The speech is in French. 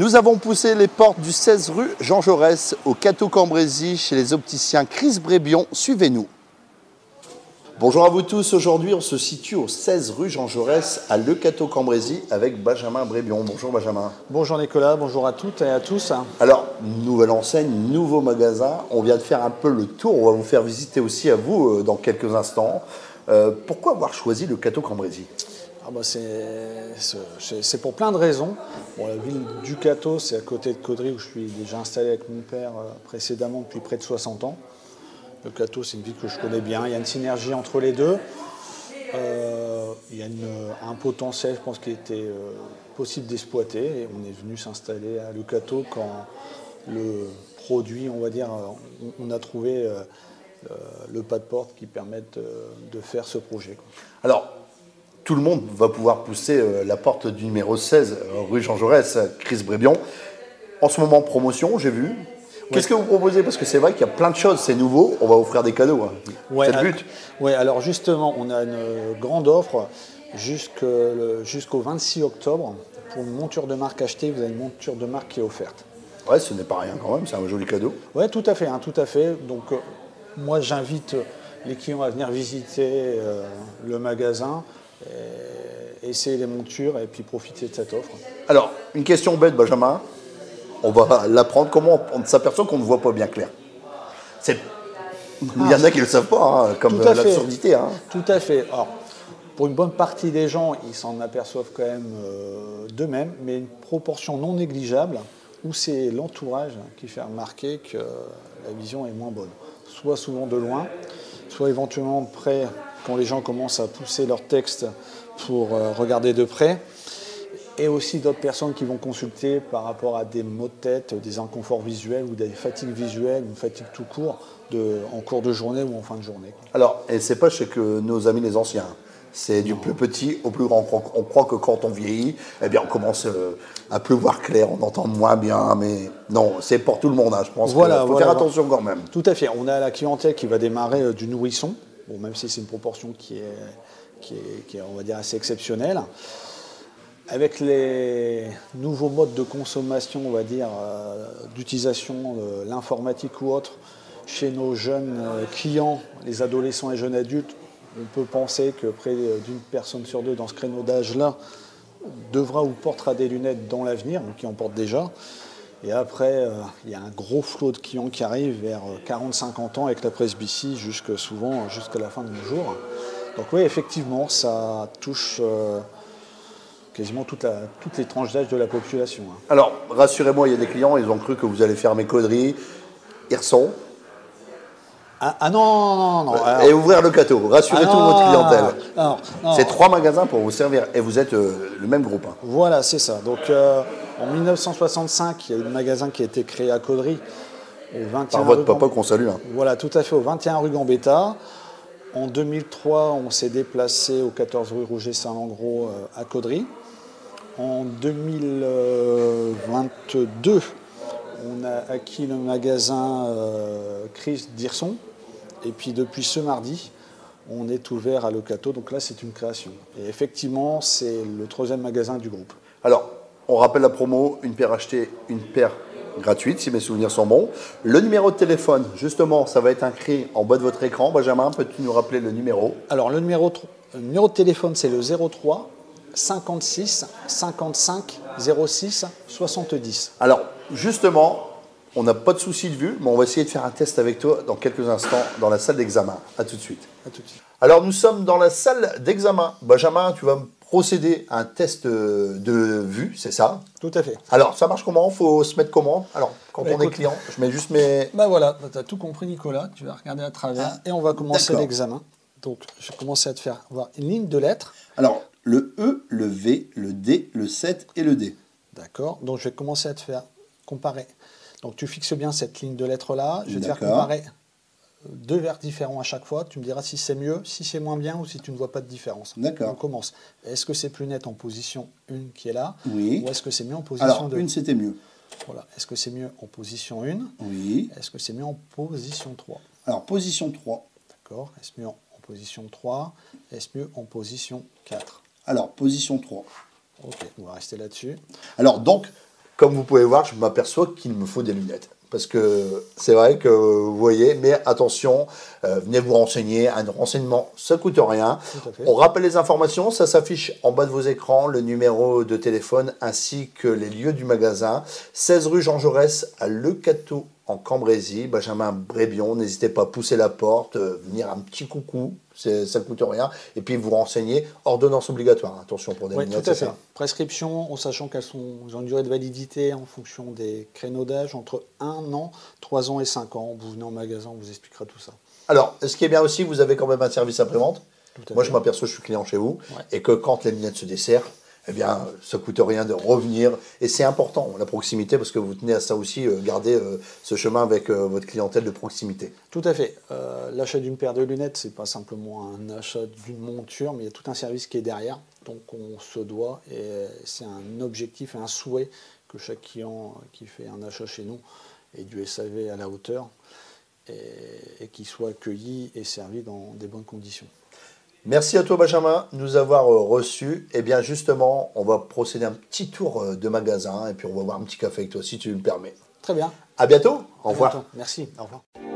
Nous avons poussé les portes du 16 rue Jean Jaurès au Cateau-Cambrésis chez les opticiens Chris Brébion. Suivez-nous. Bonjour à vous tous. Aujourd'hui, on se situe au 16 rue Jean Jaurès à Le Cateau-Cambrésis avec Benjamin Brébion. Bonjour Benjamin. Bonjour Nicolas, bonjour à toutes et à tous. Alors, nouvelle enseigne, nouveau magasin. On vient de faire un peu le tour. On va vous faire visiter aussi à vous dans quelques instants. Pourquoi avoir choisi Le Cateau-Cambrésis ? C'est pour plein de raisons. Bon, la ville du Cateau, c'est à côté de Caudry où je suis déjà installé avec mon père précédemment depuis près de 60 ans. Le Cateau, c'est une ville que je connais bien. Il y a une synergie entre les deux. Il y a un potentiel, je pense, qui était possible d'exploiter. Et on est venu s'installer à Le Cateau quand le produit, on va dire, on a trouvé le pas de porte qui permette de faire ce projet. Alors, tout le monde va pouvoir pousser la porte du numéro 16, rue Jean Jaurès, Chris Brébion. En ce moment, promotion, j'ai vu. Qu'est-ce que vous proposez? Parce que c'est vrai qu'il y a plein de choses, c'est nouveau, on va offrir des cadeaux. Ouais, c'est le but. Oui, alors justement, on a une grande offre jusqu'au 26 octobre. Pour une monture de marque achetée, vous avez une monture de marque qui est offerte. Ouais, ce n'est pas rien quand même, c'est un joli cadeau. Oui, tout à fait, tout à fait. Donc, moi, j'invite les clients à venir visiter le magasin, essayer les montures et puis profiter de cette offre. Alors, une question bête, Benjamin. On va l'apprendre. Comment on s'aperçoit qu'on ne voit pas bien clair? Il y en a qui ne le savent pas, comme l'absurdité. Tout à fait. Alors, pour une bonne partie des gens, ils s'en aperçoivent quand même d'eux-mêmes, mais une proportion non négligeable où c'est l'entourage qui fait remarquer que la vision est moins bonne. Soit souvent de loin, soit éventuellement de près quand les gens commencent à pousser leur texte pour regarder de près. Et aussi d'autres personnes qui vont consulter par rapport à des maux de tête, des inconforts visuels ou des fatigues visuelles, une fatigue tout court en cours de journée ou en fin de journée. Alors, et c'est pas chez que nos amis les anciens. C'est du plus petit au plus grand. On croit que quand on vieillit, eh bien, on commence à plus voir clair, on entend moins bien, mais non, c'est pour tout le monde. Je pense qu'il faut faire attention quand même. Tout à fait. On a la clientèle qui va démarrer du nourrisson, bon, même si c'est une proportion qui est, on va dire, assez exceptionnelle. Avec les nouveaux modes de consommation, on va dire, d'utilisation de l'informatique ou autre, chez nos jeunes clients, les adolescents et jeunes adultes, on peut penser que près d'une personne sur deux dans ce créneau d'âge-là devra ou portera des lunettes dans l'avenir, donc qui en portent déjà. Et après, il y a un gros flot de clients qui arrivent vers 40-50 ans avec la presbytie souvent jusqu'à la fin de nos jours. Donc oui, effectivement, ça touche quasiment toutes les tranches d'âge de la population. Alors, rassurez-moi, il y a des clients, ils ont cru que vous allez fermer Caudry, Hirson. Non. Et ouvrir Le Cateau. Rassurez toute votre clientèle. Non. C'est 3 magasins pour vous servir. Et vous êtes le même groupe. Voilà, c'est ça. Donc, en 1965, il y a eu le magasin qui a été créé à Caudry. Par votre papa qu'on salue. Voilà, tout à fait, au 21 rue Gambetta. En 2003, on s'est déplacé au 14 rue Rouget-Saint-Langros à Caudry. En 2022, on a acquis le magasin Chris d'Hirson. Et puis depuis ce mardi, on est ouvert à Le Cateau. Donc là, c'est une création. Et effectivement, c'est le 3e magasin du groupe. Alors, on rappelle la promo, une paire achetée, une paire gratuite, si mes souvenirs sont bons. Le numéro de téléphone, justement, ça va être inscrit en bas de votre écran. Benjamin, peux-tu nous rappeler le numéro? Alors, le numéro de téléphone, c'est le 03 56 55 06 70. Alors, justement, on n'a pas de souci de vue, mais on va essayer de faire un test avec toi dans quelques instants dans la salle d'examen. À tout de suite. À tout de suite. Alors, nous sommes dans la salle d'examen. Benjamin, tu vas me procéder à un test de vue, c'est ça? Tout à fait. Alors, ça marche comment? Il faut se mettre comment? Alors, quand on est client, je mets juste mes... Voilà, tu as tout compris, Nicolas. Tu vas regarder à travers et on va commencer l'examen. Donc, je vais commencer à te faire voir une ligne de lettres. Alors, le E, le V, le D, le 7 et le D. D'accord. Donc, je vais commencer à te faire comparer. Donc, tu fixes bien cette ligne de lettres-là. Je vais te faire comparer 2 vers différents à chaque fois. Tu me diras si c'est mieux, si c'est moins bien ou si tu ne vois pas de différence. D'accord. On commence. Est-ce que c'est plus net en position 1 qui est là? Oui. Ou est-ce que c'est mieux en position 2? Alors, 1, c'était mieux. Voilà. Est-ce que c'est mieux en position 1? Oui. Est-ce que c'est mieux en position 3? Alors, position 3. D'accord. Est-ce mieux en position 3? Est-ce mieux en position 4? Alors, position 3. Ok, on va rester là-dessus. Alors, donc, comme vous pouvez voir, je m'aperçois qu'il me faut des lunettes. Parce que c'est vrai que vous voyez, mais attention, venez vous renseigner. Un renseignement, ça ne coûte rien. On rappelle les informations, ça s'affiche en bas de vos écrans, le numéro de téléphone ainsi que les lieux du magasin. 16 rue Jean Jaurès à Le Cateau en Cambrésis. Benjamin Brébion, n'hésitez pas à pousser la porte, venir un petit coucou, ça ne coûte rien. Et puis vous renseigner, ordonnance obligatoire. Attention pour des lunettes. Tout à fait. Prescription, en sachant qu'elles ont une durée de validité en fonction des créneaux d'âge entre 1 an, 3 ans et 5 ans. Vous venez en magasin, on vous expliquera tout ça. Alors, ce qui est bien aussi, vous avez quand même un service après-vente. Moi, je m'aperçois, je suis client chez vous, et que quand les lunettes se desserrent, eh bien, ça ne coûte rien de revenir. Et c'est important, la proximité, parce que vous tenez à ça aussi, garder ce chemin avec votre clientèle de proximité. Tout à fait. L'achat d'une paire de lunettes, ce n'est pas simplement un achat d'une monture, mais il y a tout un service qui est derrière. Donc, on se doit, et c'est un objectif et un souhait que chaque client qui fait un achat chez nous ait du SAV à la hauteur et qu'il soit accueilli et servi dans des bonnes conditions. Merci à toi Benjamin de nous avoir reçus. Et bien justement, on va procéder à un petit tour de magasin et puis on va boire un petit café avec toi si tu me permets. Très bien. À bientôt. Au revoir. Merci. Au revoir.